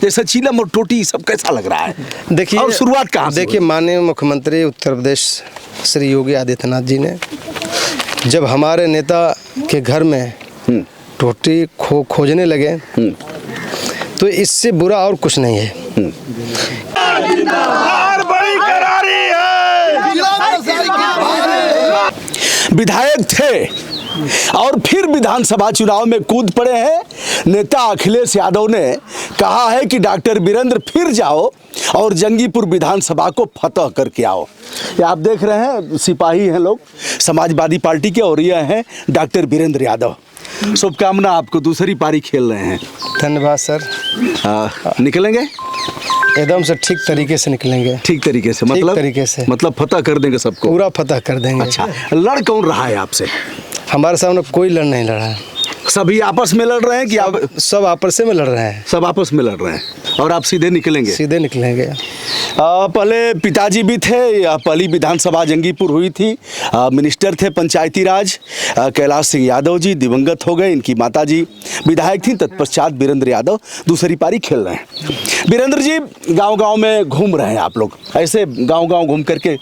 जैसे चीलम और टोटी सब कैसा लग रहा है? देखिए, और शुरुआत कहाँ से? देखिए, माननीय मुख्यमंत्री उत्तर प्रदेश श्री योगी आदित्यनाथ जी ने जब हमारे नेता के घर में टोटी खोजने लगे तो इससे बुरा और कुछ नहीं है। विधायक थे और फिर विधानसभा चुनाव में कूद पड़े हैं। नेता अखिलेश यादव ने कहा है कि डॉक्टर वीरेंद्र फिर जाओ और जंगीपुर विधानसभा को फतह करके आओ। ये आप देख रहे हैं, सिपाही हैं लोग समाजवादी पार्टी के, और ये हैं डॉक्टर वीरेंद्र यादव। शुभकामना आपको, दूसरी पारी खेल रहे हैं। धन्यवाद सर। निकलेंगे एकदम से ठीक तरीके से निकलेंगे। ठीक तरीके से मतलब तरीके से मतलब फतह कर देंगे सबको, पूरा फतह कर देंगे। अच्छा, लड़ कौन रहा है आपसे? हमारे सामने कोई लड़ नहीं लड़ा है। सभी आपस में लड़ रहे हैं कि आप? सब आपस में लड़ रहे हैं। सब आपस में लड़ रहे हैं और आप सीधे निकलेंगे? सीधे निकलेंगे। पहले पिताजी भी थे, पहली विधानसभा जंगीपुर हुई थी, मिनिस्टर थे पंचायती राज, कैलाश सिंह यादव जी दिवंगत हो गए, इनकी माताजी विधायक थी। तत्पश्चात वीरेंद्र यादव दूसरी पारी खेल रहे हैं। वीरेंद्र जी, गांव-गांव में घूम रहे हैं आप लोग, ऐसे गांव-गांव घूम करके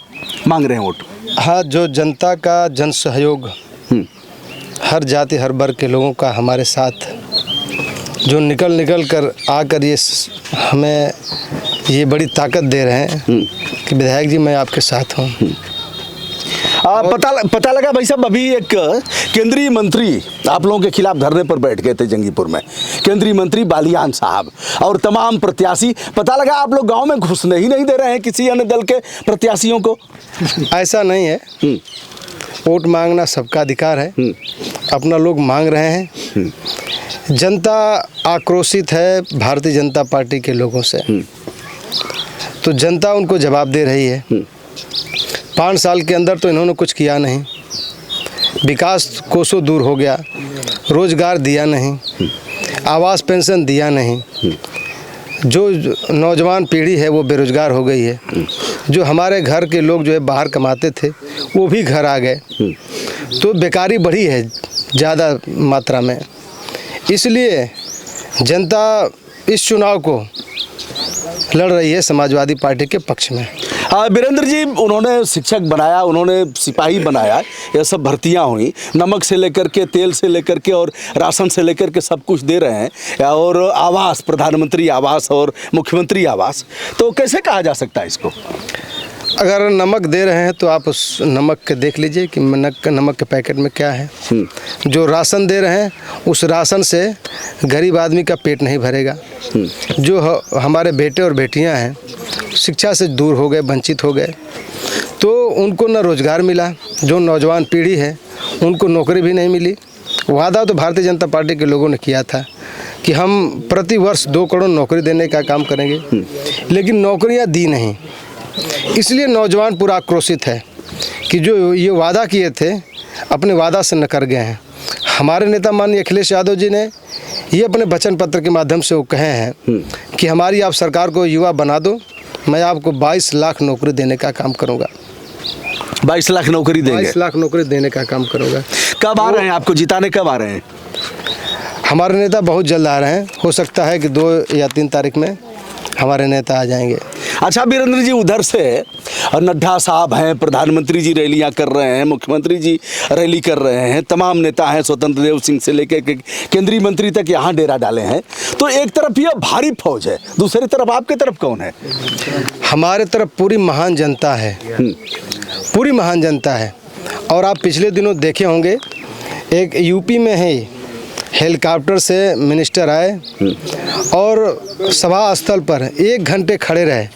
मांग रहे हैं वोट? हाँ, जो जनता का जन सहयोग, हर जाति हर वर्ग के लोगों का हमारे साथ जो निकल कर आकर ये हमें ये बड़ी ताकत दे रहे हैं कि विधायक जी मैं आपके साथ हूँ। पता लगा भाई साहब, अभी एक केंद्रीय मंत्री आप लोगों के खिलाफ धरने पर बैठ गए थे जंगीपुर में, केंद्रीय मंत्री बालियान साहब और तमाम प्रत्याशी। पता लगा आप लोग गांव में घुसने ही नहीं दे रहे हैं किसी अन्य दल के प्रत्याशियों को? ऐसा नहीं है, वोट मांगना सबका अधिकार है, अपना लोग मांग रहे हैं। जनता आक्रोशित है भारतीय जनता पार्टी के लोगों से, तो जनता उनको जवाब दे रही है। 5 साल के अंदर तो इन्होंने कुछ किया नहीं, विकास कोसों दूर हो गया, रोजगार दिया नहीं, आवास पेंशन दिया नहीं, जो नौजवान पीढ़ी है वो बेरोजगार हो गई है, जो हमारे घर के लोग जो है बाहर कमाते थे वो भी घर आ गए, तो बेकारी बढ़ी है ज़्यादा मात्रा में। इसलिए जनता इस चुनाव को लड़ रही है समाजवादी पार्टी के पक्ष में। वीरेंद्र जी, उन्होंने शिक्षक बनाया, उन्होंने सिपाही बनाया, ये सब भर्तियां हुई, नमक से लेकर के तेल से लेकर के और राशन से लेकर के सब कुछ दे रहे हैं, और आवास, प्रधानमंत्री आवास और मुख्यमंत्री आवास, तो कैसे कहा जा सकता है इसको? अगर नमक दे रहे हैं तो आप उस नमक के देख लीजिए कि नमक के पैकेट में क्या है। जो राशन दे रहे हैं उस राशन से गरीब आदमी का पेट नहीं भरेगा। जो हमारे बेटे और बेटियां हैं शिक्षा से दूर हो गए, वंचित हो गए, तो उनको न रोज़गार मिला, जो नौजवान पीढ़ी है उनको नौकरी भी नहीं मिली। वादा तो भारतीय जनता पार्टी के लोगों ने किया था कि हम प्रति वर्ष 2 करोड़ नौकरी देने का काम करेंगे, लेकिन नौकरियां दी नहीं। इसलिए नौजवान पूरा आक्रोशित है कि जो ये वादा किए थे अपने वादा से न कर गए हैं। हमारे नेता माननीय अखिलेश यादव जी ने ये अपने वचन पत्र के माध्यम से वो कहे हैं कि हमारी आप सरकार को युवा बना दो, मैं आपको 22 लाख नौकरी देने का काम करूँगा। 22 लाख नौकरी देंगे? 22 लाख नौकरी देने का काम करूँगा। कब आ रहे हैं? आपको जिताने कब आ रहे हैं? हमारे नेता बहुत जल्द आ रहे हैं, हो सकता है कि 2 या 3 तारीख में हमारे नेता आ जाएंगे। अच्छा वीरेंद्र जी, उधर से नड्डा साहब हैं, प्रधानमंत्री जी रैलियां कर रहे हैं, मुख्यमंत्री जी रैली कर रहे हैं, तमाम नेता हैं, स्वतंत्र देव सिंह से लेकर के केंद्रीय मंत्री तक यहाँ डेरा डाले हैं। तो एक तरफ यह भारी फौज है, दूसरी तरफ आपके तरफ कौन है? हमारे तरफ पूरी महान जनता है, पूरी महान जनता है। और आप पिछले दिनों देखे होंगे, एक यूपी में है, हेलीकॉप्टर से मिनिस्टर आए और सभा स्थल पर 1 घंटे खड़े रहे,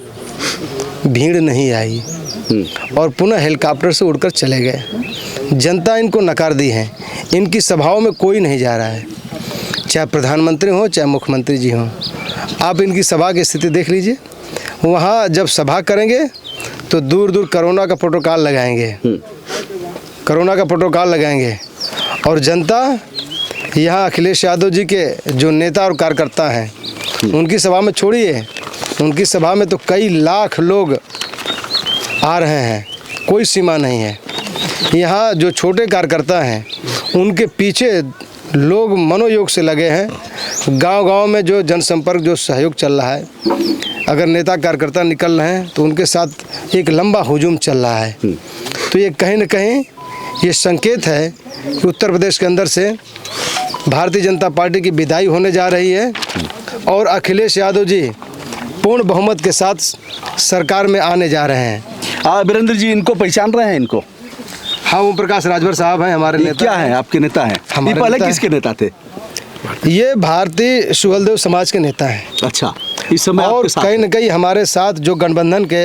भीड़ नहीं आई और पुनः हेलीकॉप्टर से उड़कर चले गए। जनता इनको नकार दी है, इनकी सभाओं में कोई नहीं जा रहा है, चाहे प्रधानमंत्री हो चाहे मुख्यमंत्री जी हों। आप इनकी सभा की स्थिति देख लीजिए, वहाँ जब सभा करेंगे तो दूर दूर कोरोना का प्रोटोकॉल लगाएंगे, कोरोना का प्रोटोकॉल लगाएंगे। और जनता यहाँ अखिलेश यादव जी के जो नेता और कार्यकर्ता हैं उनकी सभा में छोड़िए, उनकी सभा में तो कई लाख लोग आ रहे हैं, कोई सीमा नहीं है। यहाँ जो छोटे कार्यकर्ता हैं उनके पीछे लोग मनोयोग से लगे हैं, गांव-गांव में जो जनसंपर्क जो सहयोग चल रहा है, अगर नेता कार्यकर्ता निकल रहे हैं तो उनके साथ एक लंबा हुजूम चल रहा है। तो ये कहीं न कहीं ये संकेत है कि उत्तर प्रदेश के अंदर से भारतीय जनता पार्टी की विदाई होने जा रही है और अखिलेश यादव जी पूर्ण बहुमत के साथ सरकार में आने जा रहे हैं। वीरेंद्र जी इनको पहचान रहे हैं इनको? हाँ, ओम प्रकाश राजभर साहब हैं हमारे नेता। क्या है आपके नेता हैं? हमारे ये पहले नेता किसके नेता थे? ये भारतीय सुहलदेव समाज के नेता हैं। अच्छा, इस समय और आपके साथ कहीं न कहीं हमारे साथ जो गठबंधन के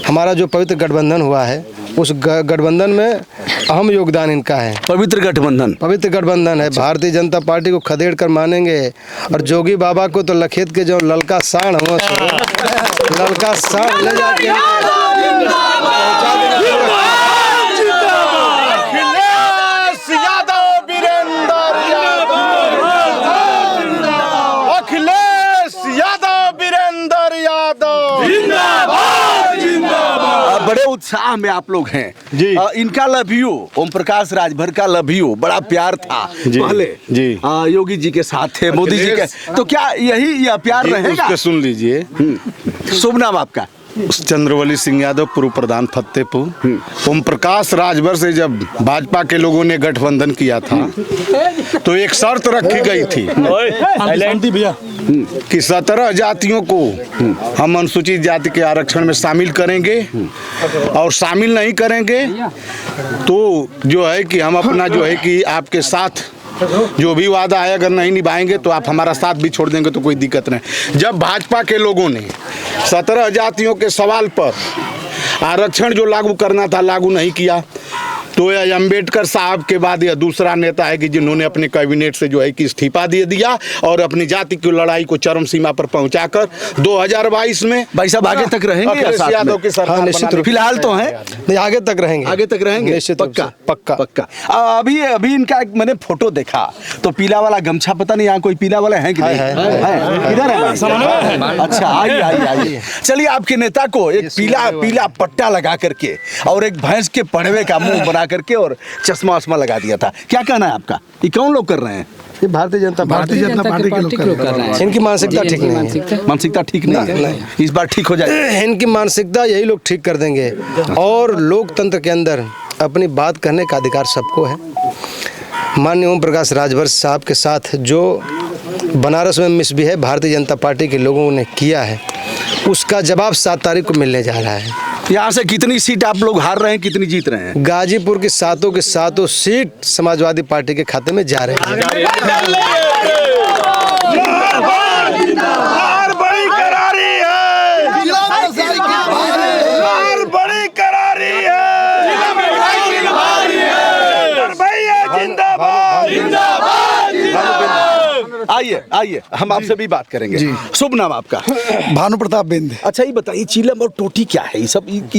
हमारा जो पवित्र गठबंधन हुआ है, उस गठबंधन में अहम योगदान इनका है। पवित्र गठबंधन है। भारतीय जनता पार्टी को खदेड़ कर मानेंगे और जोगी बाबा को तो लखेत के जो ललका साण हो, ललका साण ले जाके बड़े उत्साह में आप लोग हैं जी। इनका लव यू, ओम प्रकाश राजभर का लव यू बड़ा प्यार था जी। पहले जी। योगी जी के साथ थे, मोदी जी के, तो क्या यह प्यार रहेगा? उसके सुन लीजिए, शुभ नाम आपका? चंद्रवली सिंह यादव, पूर्व प्रधान फतेहपुर। ओम प्रकाश राजभर से जब भाजपा के लोगों ने गठबंधन किया था तो एक शर्त रखी गई थी कि 17 जातियों को हम अनुसूचित जाति के आरक्षण में शामिल करेंगे और शामिल नहीं करेंगे तो जो है कि हम अपना जो है कि आपके साथ जो भी वादा है अगर नहीं निभाएंगे तो आप हमारा साथ भी छोड़ देंगे तो कोई दिक्कत नहीं। जब भाजपा के लोगों ने 17 जातियों के सवाल पर आरक्षण जो लागू करना था लागू नहीं किया तो यह अम्बेडकर साहब के बाद यह दूसरा नेता है कि जिन्होंने अपने कैबिनेट से जो है कि इस्तीफा दे दिया और अपनी जाति की लड़ाई को चरम सीमा पर पहुंचाकर 2022 में भाई साहब आगे तक रहेंगे अखिलेश यादव की सरकार हाँ, निश्चित रूप फिलहाल तो हैं, नहीं, आगे तक रहेंगे निश्चित रूप से, पक्का पक्का। अभी इनका एक मैंने फोटो देखा तो पीला वाला गमछा, पता नहीं यहाँ कोई पीला वाला है कि नहीं? किधर है? अच्छा, आइए। चलिए, आपके नेता को एक पीला पट्टा लगा करके और एक भैंस के पड़वे का मुंह बना करके और चश्मा वश्मा लगा दिया था। क्या कहना है आपका? ये कौन लोग कर रहे हैं? ये भारतीय जनता पार्टी के लोग कर रहे हैं। इनकी मानसिकता ठीक नहीं है। मानसिकता ठीक नहीं है। इस बार ठीक हो जाए। इनकी मानसिकता यही लोग ठीक कर देंगे और लोकतंत्र के अंदर अपनी बात करने का अधिकार सबको है। माननीय ओम प्रकाश राजभर साहब के साथ जो बनारस में मिसबिहेव भारतीय जनता पार्टी के लोगों ने किया है उसका जवाब 7 तारीख को मिलने जा रहा है। यहाँ से कितनी सीट आप लोग हार रहे हैं, कितनी जीत रहे हैं? गाजीपुर की 7 के 7 सीट समाजवादी पार्टी के खाते में जा रहे हैं। बड़ी करारी आइए हम आपसे भी बात करेंगे। शुभ नाम आपका? भानु प्रताप बिंद। अच्छा, ये बताइए, चीलम और टोटी क्या है? ये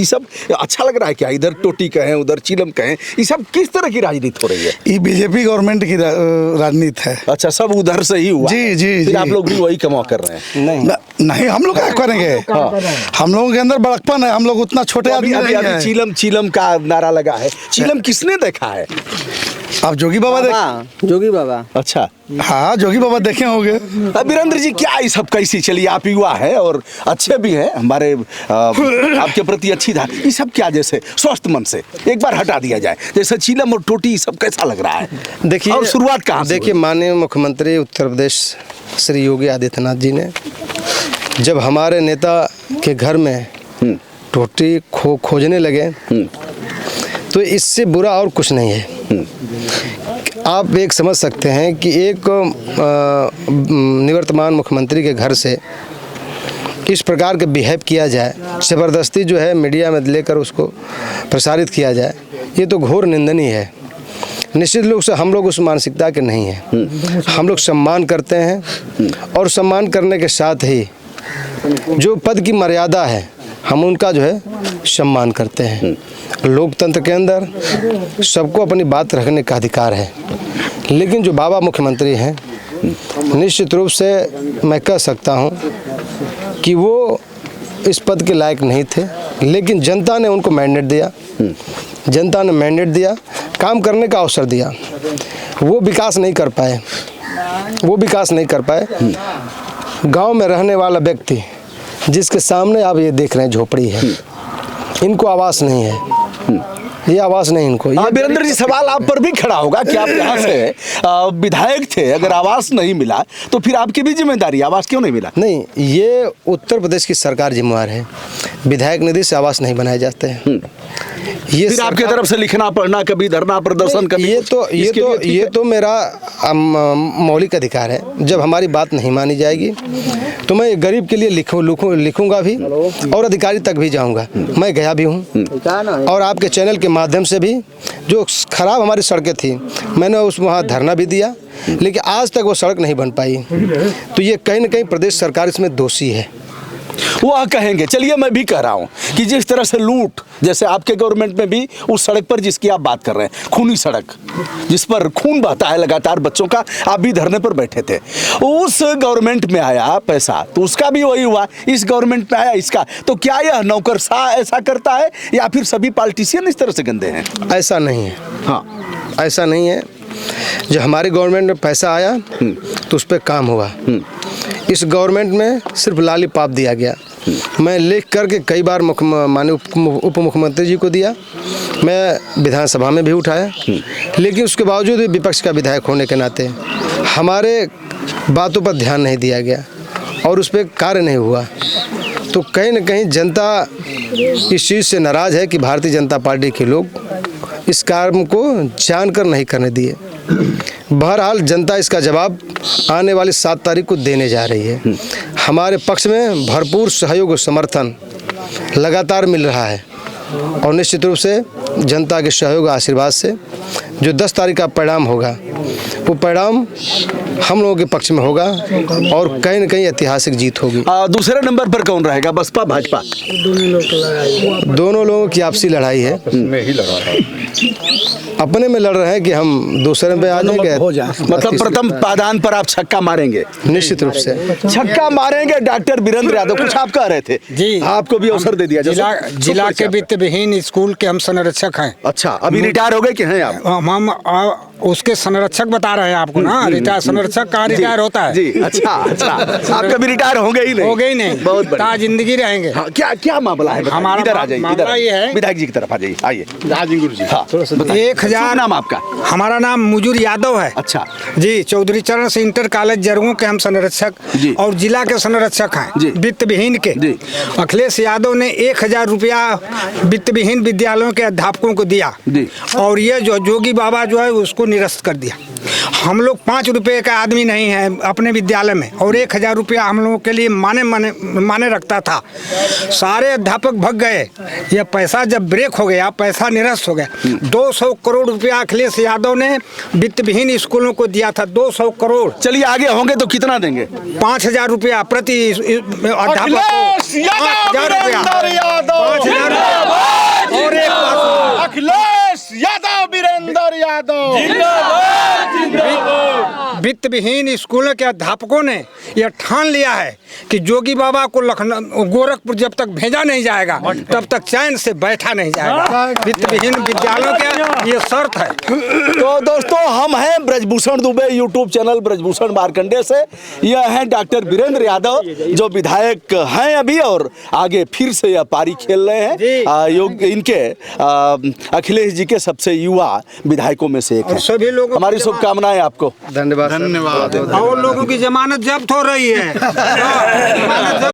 सब अच्छा लग रहा है क्या? इधर टोटी कहें उधर चीलम कहें, ये सब किस तरह की राजनीति हो रही है? ये बीजेपी गवर्नमेंट की राजनीति है। अच्छा, सब उधर से ही हुआ? जी। फिर आप लोग भी वही कमा कर रहे हैं? नहीं, हम लोग क्या करेंगे? हम लोगों के अंदर बड़कपन है, हम लोग उतना छोटे आदमी नहीं हैं। चीलम का नारा लगा है। चीलम किसने देखा है? आप जोगी बाबा जोगी बाबा। अच्छा, हाँ, जोगी बाबा देखे होंगे। वीरेंद्र जी, क्या ये सब कैसी? चलिए, आप युवा है और अच्छे भी हैं, हमारे आपके प्रति अच्छी था। ये सब क्या, जैसे स्वस्थ मन से एक बार हटा दिया जाए, जैसे चीलम और टोटी, ये सब कैसा लग रहा है? देखिए, और शुरुआत कहाँ से? देखिए, माननीय मुख्यमंत्री उत्तर प्रदेश श्री योगी आदित्यनाथ जी ने जब हमारे नेता के घर में टोटी खोजने लगे तो इससे बुरा और कुछ नहीं है। आप एक समझ सकते हैं कि एक निवर्तमान मुख्यमंत्री के घर से इस प्रकार के बिहेव किया जाए, ज़बरदस्ती जो है मीडिया में लेकर उसको प्रसारित किया जाए, ये तो घोर निंदनीय है। निश्चित रूप से हम लोग उस मानसिकता के नहीं हैं। हम लोग सम्मान करते हैं और सम्मान करने के साथ ही जो पद की मर्यादा है हम उनका जो है सम्मान करते हैं। लोकतंत्र के अंदर सबको अपनी बात रखने का अधिकार है, लेकिन जो बाबा मुख्यमंत्री हैं निश्चित रूप से मैं कह सकता हूं कि वो इस पद के लायक नहीं थे, लेकिन जनता ने उनको मैंडेट दिया, जनता ने मैंडेट दिया, काम करने का अवसर दिया। वो विकास नहीं कर पाए, वो विकास नहीं कर पाए। गांव में रहने वाला व्यक्ति जिसके सामने आप ये देख रहे हैं झोपड़ी है, इनको आवास नहीं है, ये आवास नहीं इनको। ये वीरेंद्र जी, सवाल आप पर भी खड़ा होगा कि आप यहाँ से विधायक थे, अगर आवास नहीं मिला तो फिर आपकी भी जिम्मेदारी, आवास क्यों नहीं मिला? नहीं, ये उत्तर प्रदेश की सरकार जिम्मेवार है, विधायक निधि से आवास नहीं बनाए जाते हैं। ये फिर आपकी तरफ से लिखना पढ़ना, कभी धरना प्रदर्शन, कभी ये तो मेरा मौलिक अधिकार है। जब हमारी बात नहीं मानी जाएगी तो मैं गरीब के लिए लिखूंगा भी और अधिकारी तक भी जाऊंगा। मैं गया भी हूं और आपके चैनल के माध्यम से भी जो खराब हमारी सड़कें थी, मैंने वहाँ धरना भी दिया, लेकिन आज तक वो सड़क नहीं बन पाई। तो ये कहीं ना कहीं प्रदेश सरकार इसमें दोषी है। वह कहेंगे, चलिए मैं भी कह रहा हूं कि जिस तरह से लूट, जैसे आपके गवर्नमेंट में भी उस सड़क पर जिसकी आप बात कर रहे हैं, खूनी सड़क जिस पर खून बहता है लगातार बच्चों का, आप भी धरने पर बैठे थे, उस गवर्नमेंट में आया पैसा तो उसका भी वही हुआ, इस गवर्नमेंट में आया इसका। तो क्या यह नौकरशाह ऐसा करता है या फिर सभी पॉलिटिशियन इस तरह से गंदे हैं? ऐसा नहीं है। हाँ, ऐसा नहीं है। जब हमारी गवर्नमेंट में पैसा आया तो उस पर काम हुआ। इस गवर्नमेंट में सिर्फ लॉलीपॉप दिया गया। मैं लिख करके कई बार माननीय उप मुख्यमंत्री जी को दिया, मैं विधानसभा में भी उठाया, लेकिन उसके बावजूद भी विपक्ष का विधायक होने के नाते हमारे बातों पर ध्यान नहीं दिया गया और उस पर कार्य नहीं हुआ। तो कहीं न कहीं जनता इस चीज़ से नाराज़ है कि भारतीय जनता पार्टी के लोग इस काम को जानकर नहीं करने दिए। बहरहाल जनता इसका जवाब आने वाली 7 तारीख को देने जा रही है। हमारे पक्ष में भरपूर सहयोग और समर्थन लगातार मिल रहा है और निश्चित रूप से जनता के सहयोग आशीर्वाद से जो 10 तारीख का परिणाम होगा, वो परिणाम हम लोगों के पक्ष में होगा और कहीं न कहीं ऐतिहासिक जीत होगी। दूसरे नंबर पर कौन रहेगा, बसपा भाजपा? दोनों लोगों की आपसी लड़ाई है। अपने में लड़ रहे हैं कि हम दूसरे पे आ जाएंगे। मतलब प्रथम पादान पर आप छक्का मारेंगे? निश्चित रूप से छक्का मारेंगे। डॉक्टर वीरेंद्र यादव, कुछ आप कह रहे थे जी, आपको भी अवसर दे दिया। जिला के वित्त विहीन स्कूल के हम संरक्षक हैं। अच्छा, अभी रिटायर हो गए कि हैं आप? हम उसके संरक्षक बता रहे हैं आपको ना। रिटायर संरक्षक कहाँ रिटायर होता है जी? अच्छा, आप कभी रिटायर होंगे ही नहीं? हो गई नहीं, बहुत बढ़िया, जिंदगी रहेंगे। हाँ, क्या मामला है? हमारा इधर आ जाइए, मामला ये है, विधायक जी की तरफ आ जाइए, आइए। राजगुरु जी, हाँ, 1000 नाम आपका? हमारा नाम मुजूर यादव है। अच्छा जी, चौधरी चरण से इंटर कॉलेज जरगों के हम संरक्षक और जिला के संरक्षक हैं वित्त विहीन के। अखिलेश यादव ने 1000 रुपया वित्त विहीन विद्यालयों के अध्यापकों को दिया और ये जो जोगी बाबा जो है उसको निरस्त कर दिया। हम लोग 5 रुपये का आदमी नहीं है अपने विद्यालय में और 1000 रुपया हम लोगों के लिए माने रखता था। सारे अध्यापक भग गए। यह पैसा जब ब्रेक हो गया, पैसा निरस्त हो गया। 200 करोड़ रुपया अखिलेश यादव ने वित्त विहीन स्कूलों को दिया था। 200 करोड़। चलिए आगे होंगे तो कितना देंगे? 5000 रुपया प्रति अध्यापक को। 5000 रुपया और अखिलेश यादव, वीरेंद्र यादव। वित्त विहीन स्कूलों के अध्यापकों ने यह ठान लिया है कि जोगी बाबा को लखनऊ गोरखपुर जब तक भेजा नहीं जाएगा तब तक चैन से बैठा नहीं जाएगा। वित्त विहीन विद्यालयों के ये शर्त है। तो दोस्तों, हम हैं ब्रजभूषण दुबे, यूट्यूब चैनल ब्रजभूषण मार्कंडे से। यह हैं डॉक्टर वीरेंद्र यादव जो विधायक हैं अभी और आगे फिर से यह पारी खेल रहे हैं। इनके अखिलेश जी के सबसे युवा विधायकों में से एक हैं। सभी लोगों हमारी शुभकामनाएं आपको। धन्यवाद। और लोगों की जमानत जब्त हो रही है।